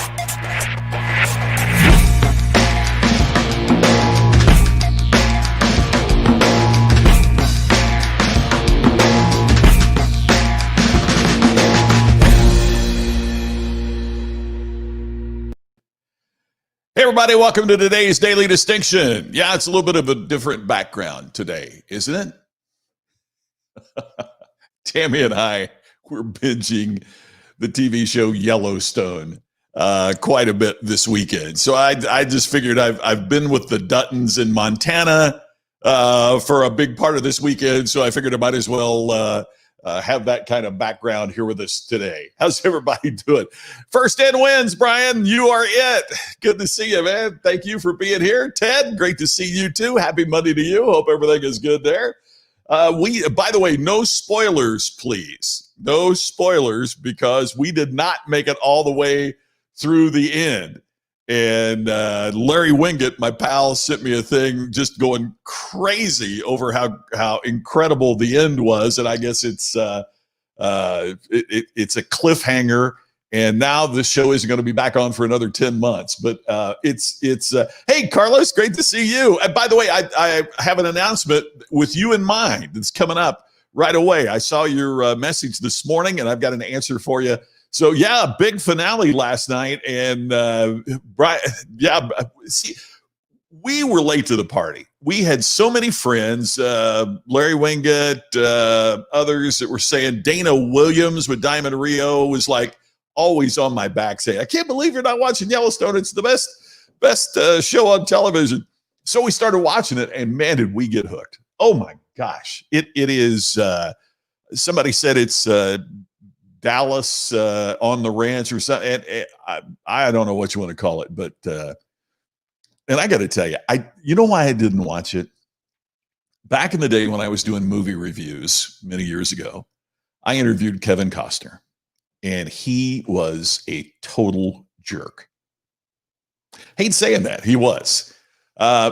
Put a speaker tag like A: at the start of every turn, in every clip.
A: Hey, everybody, welcome to today's Daily Distinction. Yeah, it's a little bit of a different background today, isn't it? Tammy and I were binging the TV show Yellowstone quite a bit this weekend. So I just figured I've been with the Duttons in Montana for a big part of this weekend, so I figured I might as well have that kind of background here with us today. How's everybody doing? First in wins, Brian. You are it. Good to see you, man. Thank you for being here. Ted, great to see you too. Happy Monday to you. Hope everything is good there. By the way, no spoilers, please. No spoilers, because we did not make it all the way through the end. And Larry Wingett, my pal, sent me a thing just going crazy over how incredible the end was. And I guess it's a cliffhanger. And now the show isn't going to be back on for another 10 months. But hey, Carlos, great to see you. And by the way, I have an announcement with you in mind that's coming up right away. I saw your message this morning, and I've got an answer for you. So yeah, big finale last night, and see, we were late to the party. We had so many friends, Larry Wingett, others that were saying Dana Williams with Diamond Rio was like always on my back saying, "I can't believe you're not watching Yellowstone. It's the best show on television." So we started watching it, and man, did we get hooked! Oh my gosh, it is. Somebody said it's Dallas on the ranch or something. And I don't know what you want to call it, but and I got to tell you, you know why I didn't watch it? Back in the day when I was doing movie reviews many years ago, I interviewed Kevin Costner, and he was a total jerk. Hate saying that, he was.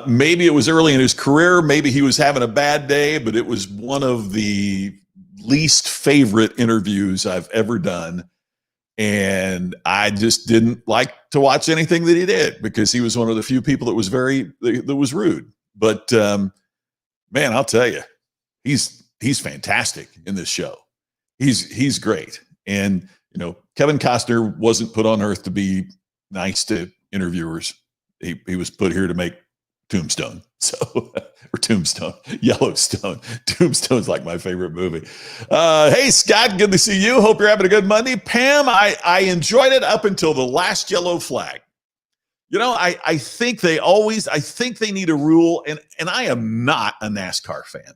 A: Maybe it was early in his career, maybe he was having a bad day, but it was one of the least favorite interviews I've ever done. And I just didn't like to watch anything that he did because he was one of the few people that was rude. But man, I'll tell you, he's fantastic in this show. He's great. And, you know, Kevin Costner wasn't put on earth to be nice to interviewers. He was put here to make Tombstone. So, or Tombstone, Yellowstone. Tombstone's like my favorite movie. Hey, Scott, good to see you. Hope you're having a good Monday. Pam, I enjoyed it up until the last yellow flag. You know, I think they need a rule, and I am not a NASCAR fan.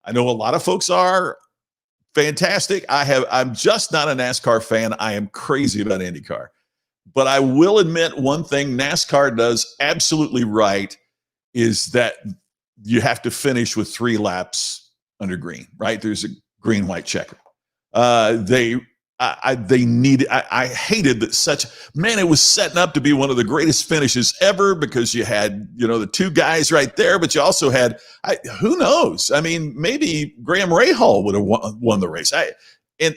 A: I know a lot of folks are. Fantastic. I'm just not a NASCAR fan. I am crazy about IndyCar. But I will admit one thing NASCAR does absolutely right is that you have to finish with 3 laps under green, right? There's a green, white checker. They hated that it was setting up to be one of the greatest finishes ever because you had, the 2 guys right there, but you also had, who knows? I mean, maybe Graham Rahal would have won the race. And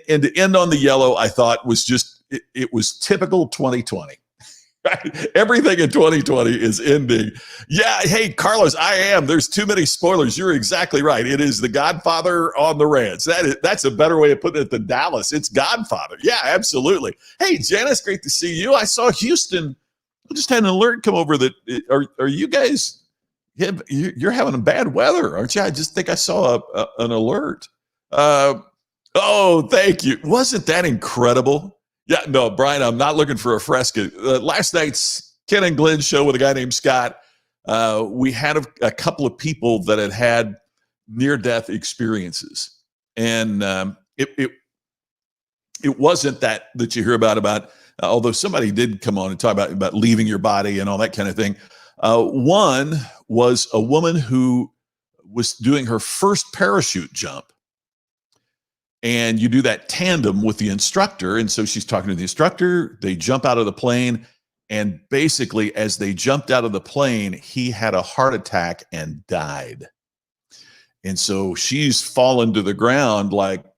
A: to end on the yellow, I thought was just, it was typical 2020. Right? Everything in 2020 is ending. Yeah, hey, Carlos, there's too many spoilers. You're exactly right. It is The Godfather on the ranch. That's a better way of putting it than Dallas. It's Godfather. Yeah, absolutely. Hey, Janice, great to see you. I saw Houston. I just had an alert come over that are you guys, you're having bad weather, aren't you? I just think I saw an alert. Oh, thank you. Wasn't that incredible? Yeah, no, Brian, I'm not looking for a fresca. Last night's Ken and Glenn show with a guy named Scott, we had a couple of people that had near-death experiences. And it wasn't that you hear about although somebody did come on and talk about leaving your body and all that kind of thing. One was a woman who was doing her first parachute jump. And you do that tandem with the instructor. And so she's talking to the instructor. They jump out of the plane. And basically, as they jumped out of the plane, he had a heart attack and died. And so she's fallen to the ground,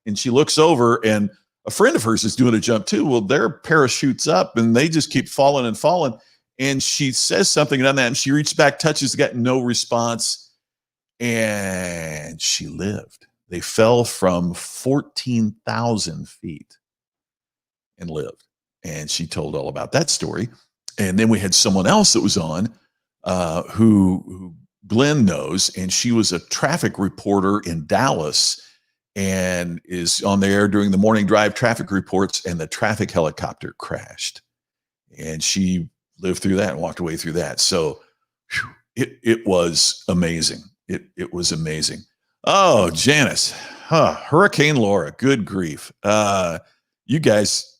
A: and she looks over, and a friend of hers is doing a jump too. Well, their parachutes up and they just keep falling and falling. And she says something on that, and she reaches back, touches, got no response, and she lived. They fell from 14,000 feet and lived. And she told all about that story. And then we had someone else that was on who Glenn knows, and she was a traffic reporter in Dallas and is on the air during the morning drive traffic reports, and the traffic helicopter crashed. And she lived through that and walked away through that. So it was amazing. It was amazing. Oh, Janice, Hurricane Laura, good grief. You guys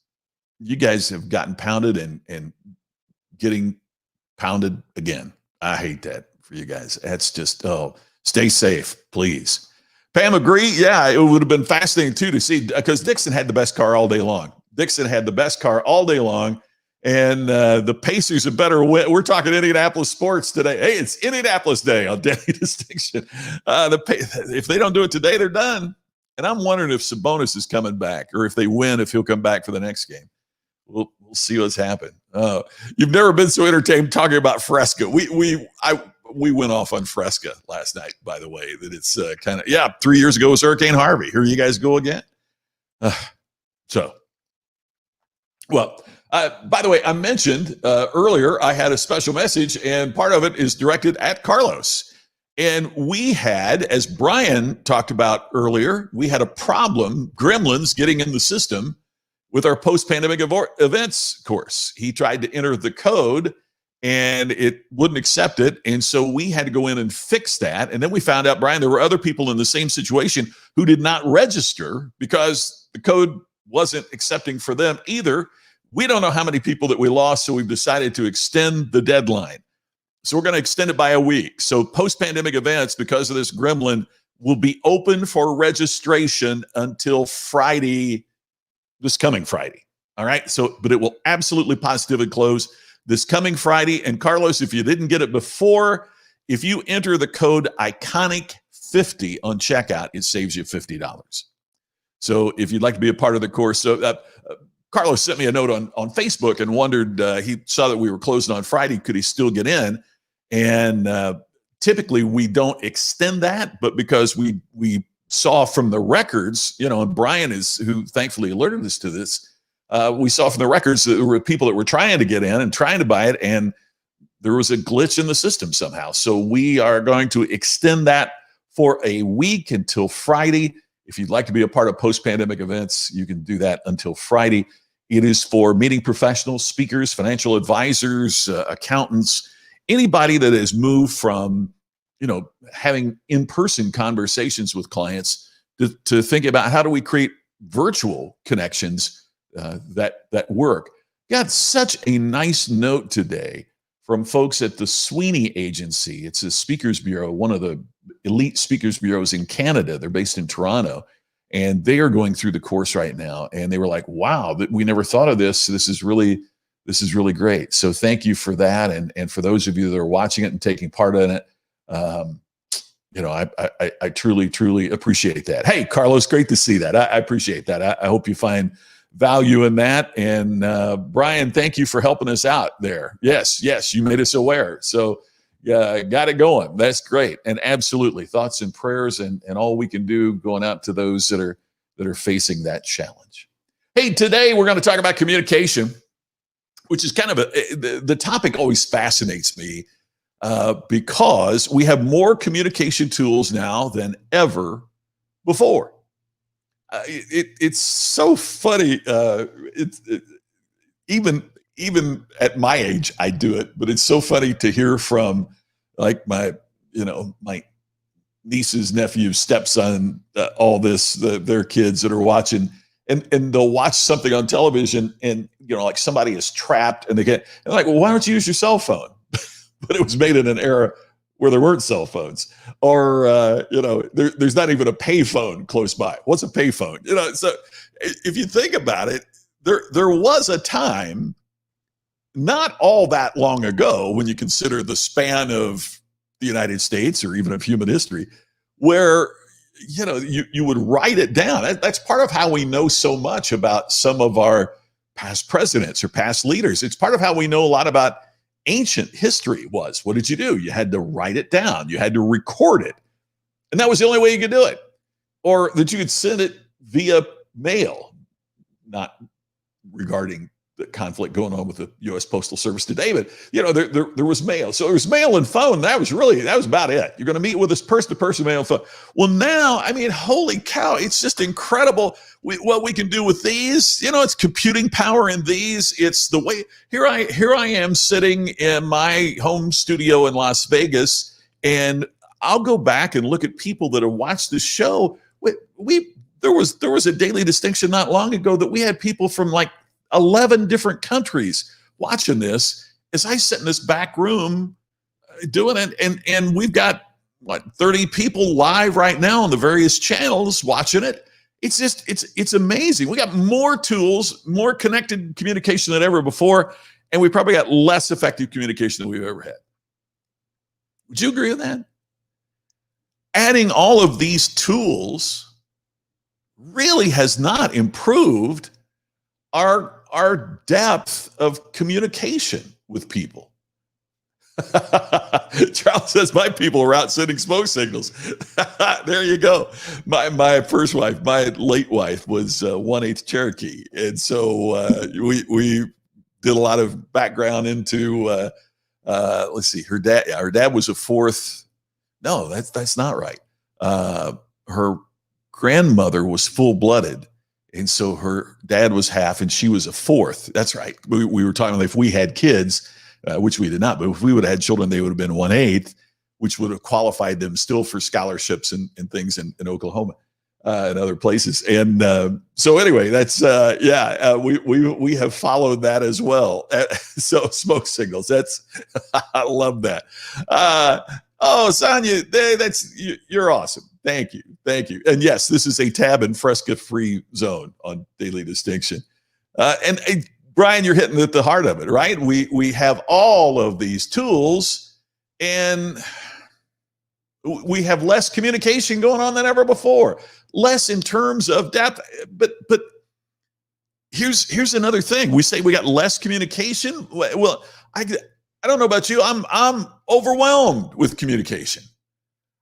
A: have gotten pounded and getting pounded again. I hate that for you guys. That's just, stay safe, please. Pam, agree? Yeah, it would have been fascinating too to see, because Dixon had the best car all day long. And the Pacers are better. We're talking Indianapolis sports today. Hey, it's Indianapolis Day on Daily Distinction. If they don't do it today, they're done. And I'm wondering if Sabonis is coming back, or if they win, if he'll come back for the next game. We'll see what's happened. You've never been so entertained talking about Fresca. We went off on Fresca last night, by the way, that it's 3 years ago was Hurricane Harvey. Here you guys go again. By the way, I mentioned earlier, I had a special message, and part of it is directed at Carlos. And we had, as Brian talked about earlier, we had a problem, gremlins getting in the system with our post-pandemic events course. He tried to enter the code and it wouldn't accept it. And so we had to go in and fix that. And then we found out, Brian, there were other people in the same situation who did not register because the code wasn't accepting for them either. We don't know how many people that we lost, so we've decided to extend the deadline. So we're going to extend it by a week. So post-pandemic events, because of this gremlin, will be open for registration until Friday, this coming Friday. All right. So, but it will absolutely positively close this coming Friday. And Carlos, if you didn't get it before, if you enter the code ICONIC50 on checkout, it saves you $50. So if you'd like to be a part of the course, so Carlos sent me a note on Facebook and wondered, he saw that we were closing on Friday. Could he still get in? And typically we don't extend that, but because we saw from the records, and Brian is who thankfully alerted us to this. We saw from the records that there were people that were trying to get in and trying to buy it, and there was a glitch in the system somehow. So we are going to extend that for a week until Friday. If you'd like to be a part of post-pandemic events, you can do that until Friday. It is for meeting professionals, speakers, financial advisors, accountants, anybody that has moved from, having in-person conversations with clients to think about how do we create virtual connections that work. Got such a nice note today from folks at the Sweeney Agency. It's a speakers bureau, one of the elite speakers bureaus in Canada. They're based in Toronto, and they are going through the course right now. And they were like, wow, we never thought of this. This is really great. So thank you for that. And for those of you that are watching it and taking part in it, I truly, truly appreciate that. Hey, Carlos, great to see that. I appreciate that. I hope you find value in that. And Brian, thank you for helping us out there. Yes, you made us aware. So got it going. That's great. And absolutely thoughts and prayers and all we can do going out to those that are facing that challenge. Hey, today we're going to talk about communication, which is kind of the topic always fascinates me because we have more communication tools now than ever before. It's so funny. Even at my age, I do it, but it's so funny to hear from like my nieces, nephews, stepson, all this, their kids that are watching, and they'll watch something on television, and like somebody is trapped, and they're like, well, why don't you use your cell phone? But it was made in an era where there weren't cell phones, or there's not even a pay phone close by. What's a pay phone? So if you think about it, there was a time not all that long ago, when you consider the span of the United States or even of human history, where you would write it down. That's part of how we know so much about some of our past presidents or past leaders. It's part of how we know a lot about ancient history was. What did you do? You had to write it down. You had to record it. And that was the only way you could do it. Or that you could send it via mail, not regarding the conflict going on with the U.S. Postal Service today, but there was mail. So there was mail and phone. That was about it. You're going to meet with this person-to-person mail and phone. Well, now, I mean, holy cow, it's just incredible what we can do with these. It's computing power in these. It's the way here I am sitting in my home studio in Las Vegas, and I'll go back and look at people that have watched this show. There was a daily distinction not long ago that we had people from like 11 different countries watching this as I sit in this back room doing it. And we've got 30 people live right now on the various channels watching it. It's just, it's amazing. We got more tools, more connected communication than ever before. And we probably got less effective communication than we've ever had. Would you agree with that? Adding all of these tools really has not improved our depth of communication with people. Charles says, my people are out sending smoke signals. There you go. My first wife, my late wife, was 1/8 Cherokee. And so we did a lot of background into, let's see, her dad was a fourth. No, that's not right. Her grandmother was full-blooded. And so her dad was half and she was a fourth. That's right. We were talking about if we had kids, which we did not, but if we would have had children, they would have been 1/8, which would have qualified them still for scholarships and things in Oklahoma and other places. And so anyway, that's, we have followed that as well. So smoke signals, I love that. Oh, Sonia, you're awesome. Thank you. And yes, this is a tab and Fresca-free zone on Daily Distinction. And Brian, you're hitting at the heart of it, right? We have all of these tools, and we have less communication going on than ever before. Less in terms of depth, but here's another thing. We say we got less communication. Well, I don't know about you. I'm overwhelmed with communication.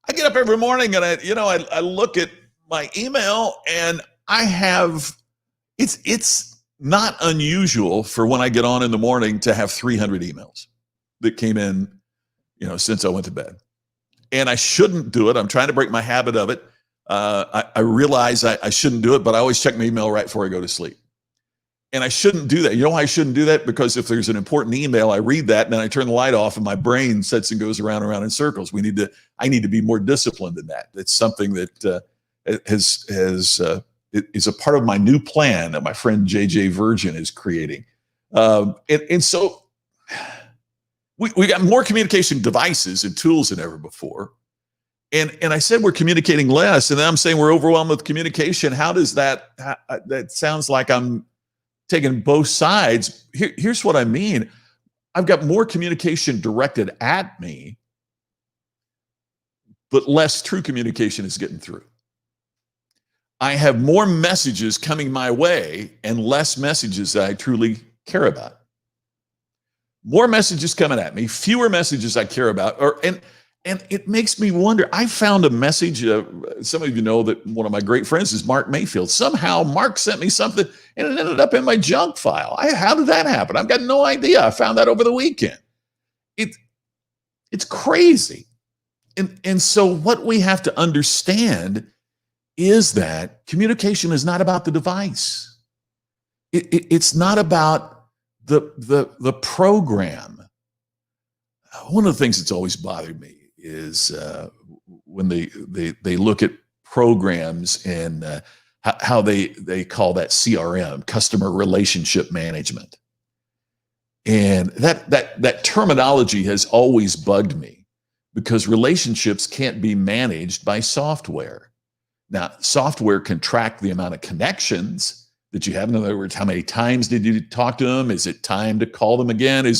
A: I get up every morning and I look at my email, and it's not unusual for when I get on in the morning to have 300 emails that came in, since I went to bed. And I shouldn't do it. I'm trying to break my habit of it. I realize I shouldn't do it, but I always check my email right before I go to sleep. And I shouldn't do that. You know why I shouldn't do that? Because if there's an important email, I read that and then I turn the light off and my brain sits and goes around and around in circles. I need to be more disciplined than that. It's something that is a part of my new plan that my friend JJ Virgin is creating. And so we got more communication devices and tools than ever before. And I said we're communicating less, and then I'm saying we're overwhelmed with communication. How does that sounds like I'm taking both sides. Here's what I mean. I've got more communication directed at me, but less true communication is getting through. I have more messages coming my way and less messages that I truly care about. More messages coming at me, fewer messages I care about, and it makes me wonder. I found a message. Some of you know that one of my great friends is Mark Mayfield. Somehow Mark sent me something and it ended up in my junk file. How did that happen? I've got no idea. I found that over the weekend. It's crazy. And so what we have to understand is that communication is not about the device. It's not about the program. One of the things that's always bothered me is when they look at programs and how they call that CRM, customer relationship management. And that terminology has always bugged me because relationships can't be managed by software. Now, software can track the amount of connections that you have. In other words, how many times did you talk to them? Is it time to call them again?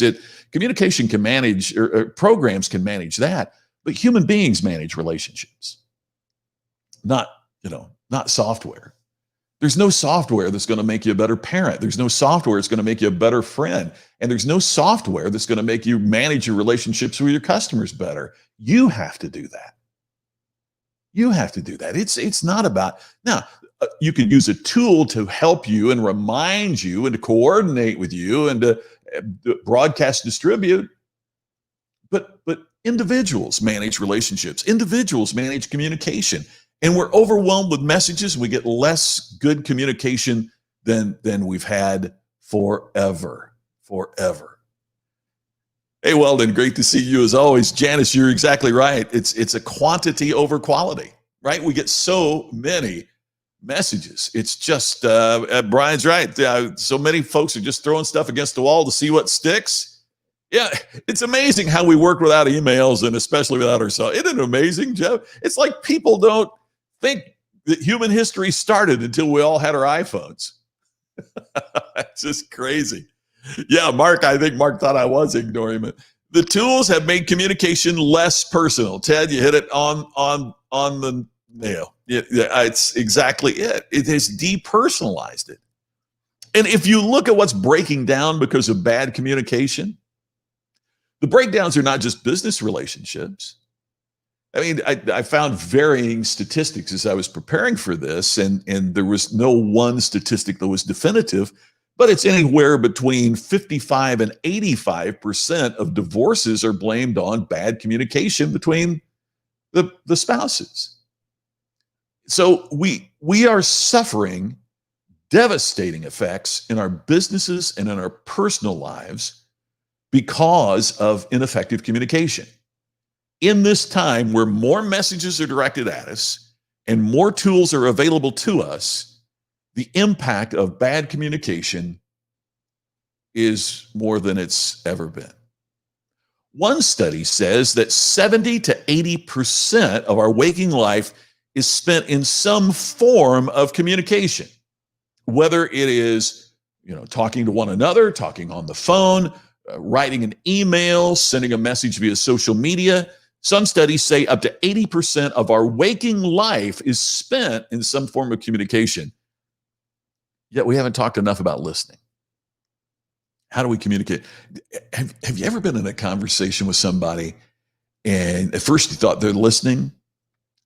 A: Communication can manage, or programs can manage that, but human beings manage relationships. not, not software. There's no software that's going to make you a better parent. There's no software that's going to make you a better friend. And there's no software that's going to make you manage your relationships with your customers better. You have to do that. You have to do that. It's not about, now, you can use a tool to help you and remind you and to coordinate with you and to broadcast, distribute. But individuals manage relationships. Individuals manage communication. And we're overwhelmed with messages. We get less good communication than we've had forever. Hey, Weldon, great to see you as always. Janice, you're exactly right. It's a quantity over quality, right? We get so many messages. It's just, Brian's right. So many folks are just throwing stuff against the wall to see what sticks. Yeah, it's amazing how we work without emails and especially without our cell. Isn't it amazing, Jeff? It's like people don't think that human history started until we all had our iPhones. That's just crazy. Yeah, Mark, I think Mark thought I was ignoring him. The tools have made communication less personal. Ted, you hit it on the nail. It's exactly it. It has depersonalized it. And if you look at what's breaking down because of bad communication, the breakdowns are not just business relationships. I mean, I found varying statistics as I was preparing for this, and there was no one statistic that was definitive, but it's anywhere between 55 and 85% of divorces are blamed on bad communication between the spouses. So we are suffering devastating effects in our businesses and in our personal lives because of ineffective communication. In this time where more messages are directed at us and more tools are available to us, the impact of bad communication is more than it's ever been. One study says that 70 to 80% of our waking life is spent in some form of communication, whether it is, talking to one another, talking on the phone, writing an email, sending a message via social media. Some studies say up to 80% of our waking life is spent in some form of communication. Yet we haven't talked enough about listening. How do we communicate? Have you ever been in a conversation with somebody and at first you thought they're listening,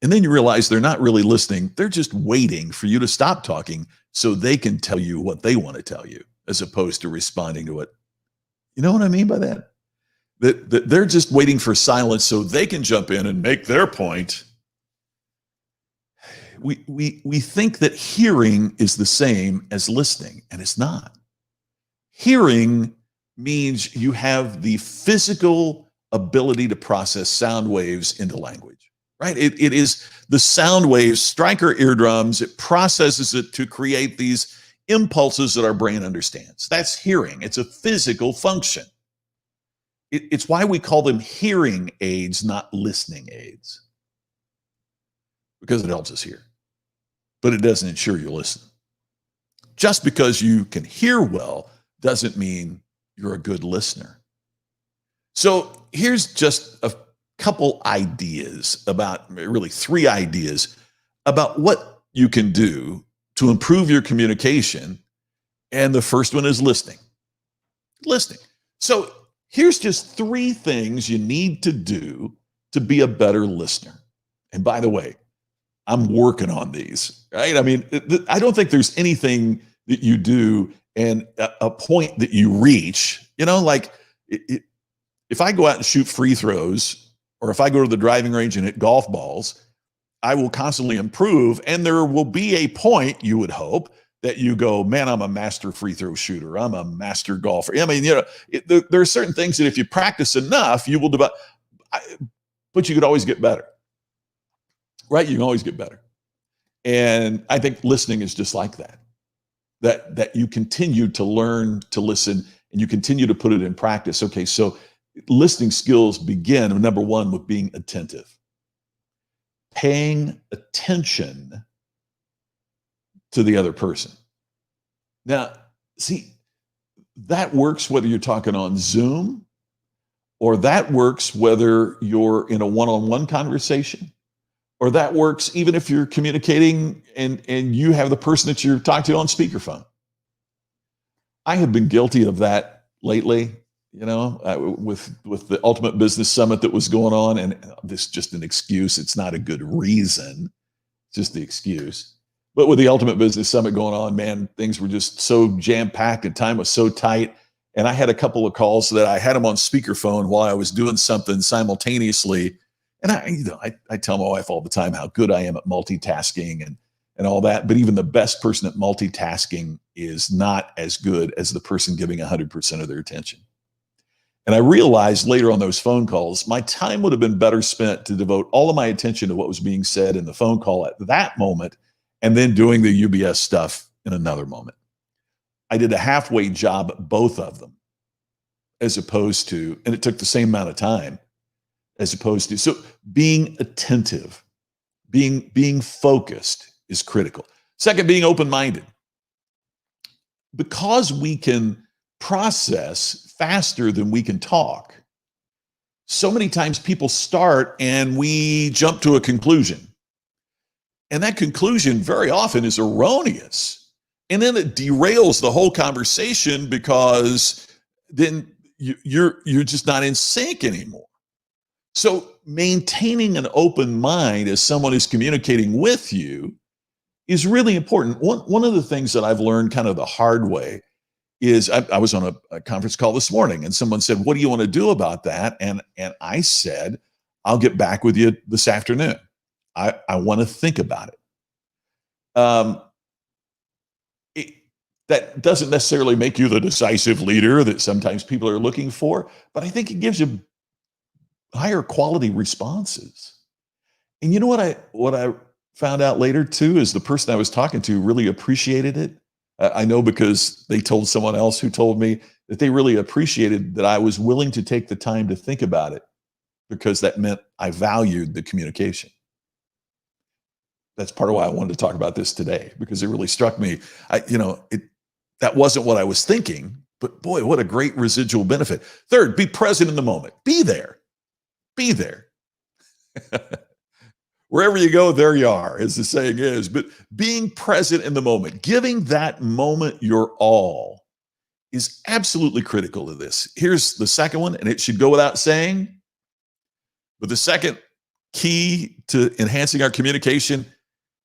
A: and then you realize they're not really listening. They're just waiting for you to stop talking so they can tell you what they want to tell you, as opposed to responding to it. You know what I mean by that? That they're just waiting for silence so they can jump in and make their point. We think that hearing is the same as listening, and it's not. Hearing means you have the physical ability to process sound waves into language, right? It is the sound waves strike our eardrums. It processes it to create these impulses that our brain understands. That's hearing. It's a physical function. It's why we call them hearing aids, not listening aids, because it helps us hear, but it doesn't ensure you listen. Just because you can hear well doesn't mean you're a good listener. So here's just a couple ideas about, really 3 ideas about what you can do to improve your communication. And the first one is listening. Listening. So here's just 3 things you need to do to be a better listener. And by the way, I'm working on these, right? I mean, I don't think there's anything that you do and a point that you reach, like if I go out and shoot free throws, or if I go to the driving range and hit golf balls, I will constantly improve. And there will be a point, you would hope, that you go, man, I'm a master free throw shooter. I'm a master golfer. I mean, there are certain things that if you practice enough, you will develop, but you could always get better, right? You can always get better. And I think listening is just like that. That you continue to learn to listen and you continue to put it in practice. Okay, so listening skills begin, number 1, with being attentive. Paying attention to the other person. Now, see, that works whether you're talking on Zoom, or that works whether you're in a one-on-one conversation, Or that works even if you're communicating and you have the person that you're talking to on speakerphone. I have been guilty of that lately, with the Ultimate Business Summit that was going on. And this is just an excuse. It's not a good reason. It's just the excuse. But with the Ultimate Business Summit going on, man, things were just so jam-packed and time was so tight. And I had a couple of calls that I had them on speakerphone while I was doing something simultaneously. And I tell my wife all the time how good I am at multitasking and all that. But even the best person at multitasking is not as good as the person giving 100% of their attention. And I realized later on those phone calls, my time would have been better spent to devote all of my attention to what was being said in the phone call at that moment, and then doing the UBS stuff in another moment. I did a halfway job at both of them, as opposed to, and it took the same amount of time, as opposed to, so being attentive, being focused is critical. Second, being open-minded. Because we can process faster than we can talk, so many times people start and we jump to a conclusion. And that conclusion very often is erroneous. And then it derails the whole conversation because then you're just not in sync anymore. So maintaining an open mind as someone is communicating with you is really important. One of the things that I've learned kind of the hard way is I was on a conference call this morning and someone said, "What do you want to do about that?" And I said, "I'll get back with you this afternoon. I want to think about it." That doesn't necessarily make you the decisive leader that sometimes people are looking for, but I think it gives you higher quality responses. And you know what I found out later too is the person I was talking to really appreciated it. I know because they told someone else who told me that they really appreciated that I was willing to take the time to think about it, because that meant I valued the communication. That's part of why I wanted to talk about this today, because it really struck me. That wasn't what I was thinking, but boy, what a great residual benefit. Third, be present in the moment. Be there. Be there. Wherever you go, there you are, as the saying is. But being present in the moment, giving that moment your all, is absolutely critical to this. Here's the second one, and it should go without saying, but the second key to enhancing our communication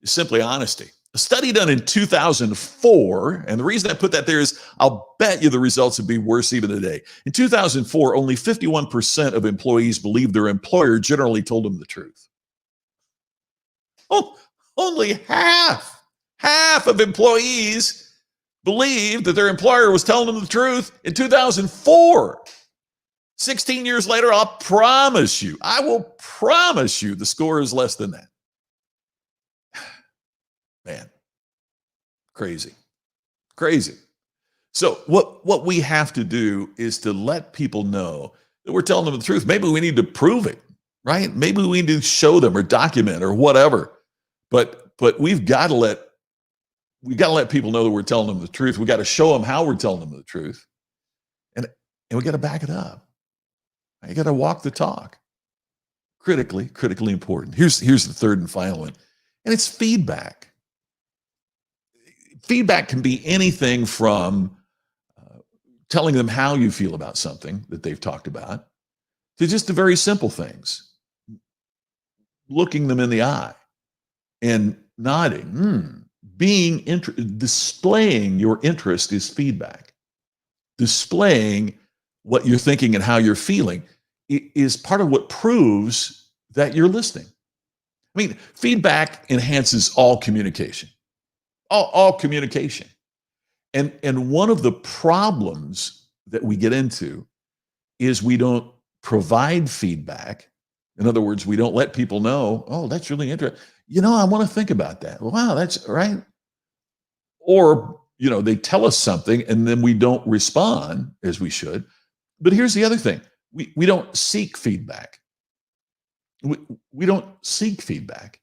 A: is simply honesty. A study done in 2004, and the reason I put that there is I'll bet you the results would be worse even today. In 2004, only 51% of employees believed their employer generally told them the truth. Oh, only half of employees believed that their employer was telling them the truth in 2004. 16 years later, I will promise you the score is less than that. Man, crazy. So what we have to do is to let people know that we're telling them the truth. Maybe we need to prove it, right? Maybe we need to show them or document or whatever. But we've got to let people know that we're telling them the truth. We got to show them how we're telling them the truth, and we got to back it up. You got to walk the talk. Critically important. Here's the third and final one, and it's feedback. Feedback can be anything from telling them how you feel about something that they've talked about to just the very simple things. Looking them in the eye and nodding, displaying your interest is feedback. Displaying what you're thinking and how you're feeling is part of what proves that you're listening. I mean, feedback enhances all communication. All communication. And one of the problems that we get into is we don't provide feedback. In other words, we don't let people know, oh, that's really interesting. I want to think about that. Wow, that's right. Or, they tell us something and then we don't respond as we should. But here's the other thing. We don't seek feedback. We don't seek feedback.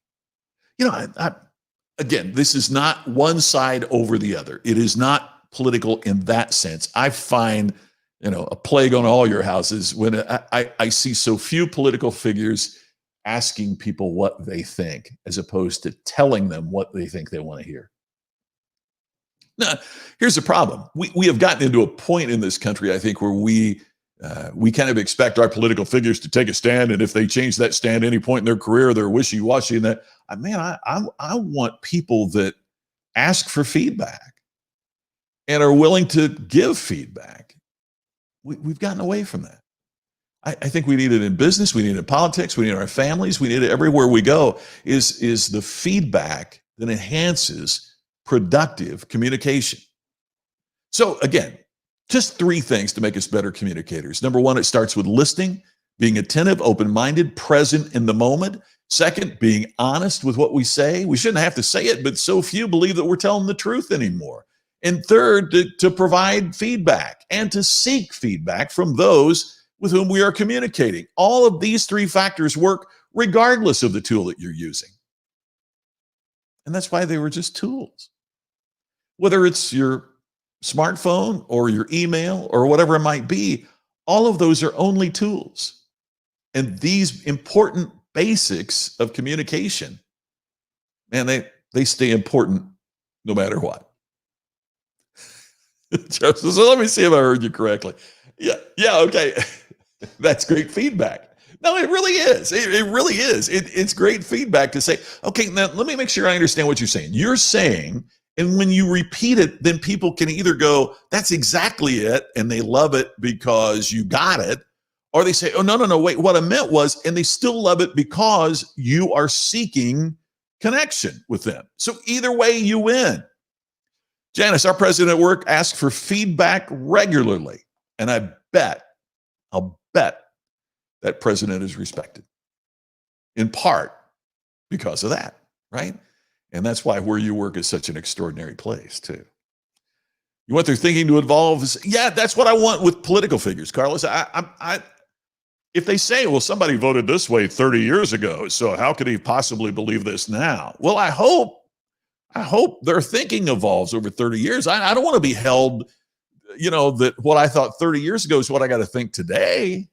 A: Again, this is not one side over the other. It is not political in that sense. I find, a plague on all your houses when I see so few political figures asking people what they think as opposed to telling them what they think they want to hear. Now, here's the problem. We have gotten into a point in this country, I think, where we kind of expect our political figures to take a stand, and if they change that stand at any point in their career, they're wishy-washy. And that, I want people that ask for feedback and are willing to give feedback. We've gotten away from that. I think we need it in business. We need it in politics. We need it in our families. We need it everywhere we go. Is the feedback that enhances productive communication. So again, just 3 things to make us better communicators. Number 1, it starts with listening, being attentive, open-minded, present in the moment. Second, being honest with what we say. We shouldn't have to say it, but so few believe that we're telling the truth anymore. And third, to provide feedback and to seek feedback from those with whom we are communicating. All of these 3 factors work regardless of the tool that you're using. And that's why they were just tools. Whether it's your smartphone or your email or whatever it might be, all of those are only tools. And these important basics of communication, man, they stay important no matter what. So let me see if I heard you correctly. Yeah, okay. That's great feedback. No, it really is. It really is. It's great feedback to say, okay, now let me make sure I understand what you're saying. You're saying, and when you repeat it, then people can either go, that's exactly it, and they love it because you got it, or they say, oh, no, wait, what I meant was, and they still love it because you are seeking connection with them. So either way, you win. Janice, our president at work, asks for feedback regularly, and I'll bet that president is respected, in part because of that, right? And that's why where you work is such an extraordinary place, too. You want their thinking to evolve? Yeah, that's what I want with political figures, Carlos. If they say, well, somebody voted this way 30 years ago, so how could he possibly believe this now? Well, I hope their thinking evolves over 30 years. I don't want to be held, that what I thought 30 years ago is what I got to think today.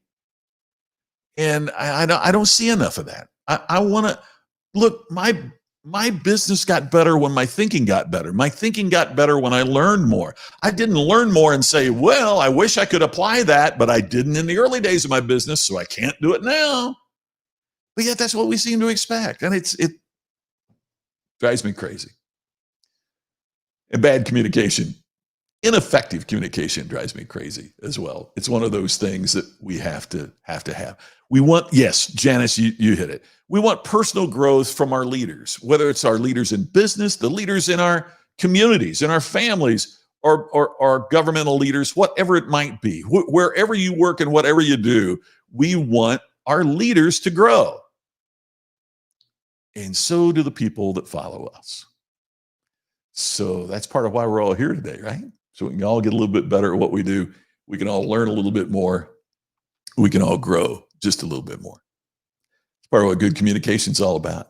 A: And I don't see enough of that. I want to look, my business got better when my thinking got better. My thinking got better when I learned more. I didn't learn more and say, well, I wish I could apply that, but I didn't in the early days of my business, so I can't do it now. But yet that's what we seem to expect. And it drives me crazy. And bad communication, ineffective communication drives me crazy as well. It's one of those things that we have to have. We want, yes, Janice, you hit it. We want personal growth from our leaders, whether it's our leaders in business, the leaders in our communities, in our families, or governmental leaders, whatever it might be. Wherever you work and whatever you do, we want our leaders to grow. And so do the people that follow us. So that's part of why we're all here today, right? So we can all get a little bit better at what we do. We can all learn a little bit more. We can all grow just a little bit more. It's part of what good communication is all about.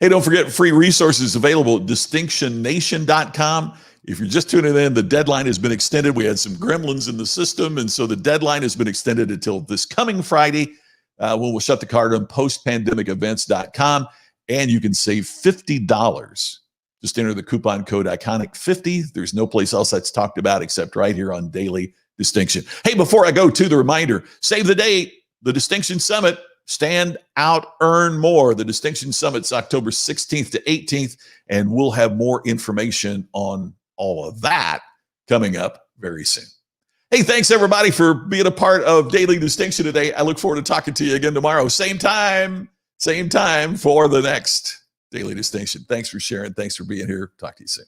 A: Hey, don't forget free resources available at distinctionnation.com. If you're just tuning in, the deadline has been extended. We had some gremlins in the system, and so the deadline has been extended until this coming Friday when we'll shut the card on postpandemicevents.com, and you can save $50. Just enter the coupon code ICONIC50. There's no place else that's talked about except right here on Daily Distinction. Hey, before I go to the reminder, save the date, the Distinction Summit, stand out, earn more. The Distinction Summit's October 16th to 18th, and we'll have more information on all of that coming up very soon. Hey, thanks everybody for being a part of Daily Distinction today. I look forward to talking to you again tomorrow. Same time for the next Daily Distinction. Thanks for sharing. Thanks for being here. Talk to you soon.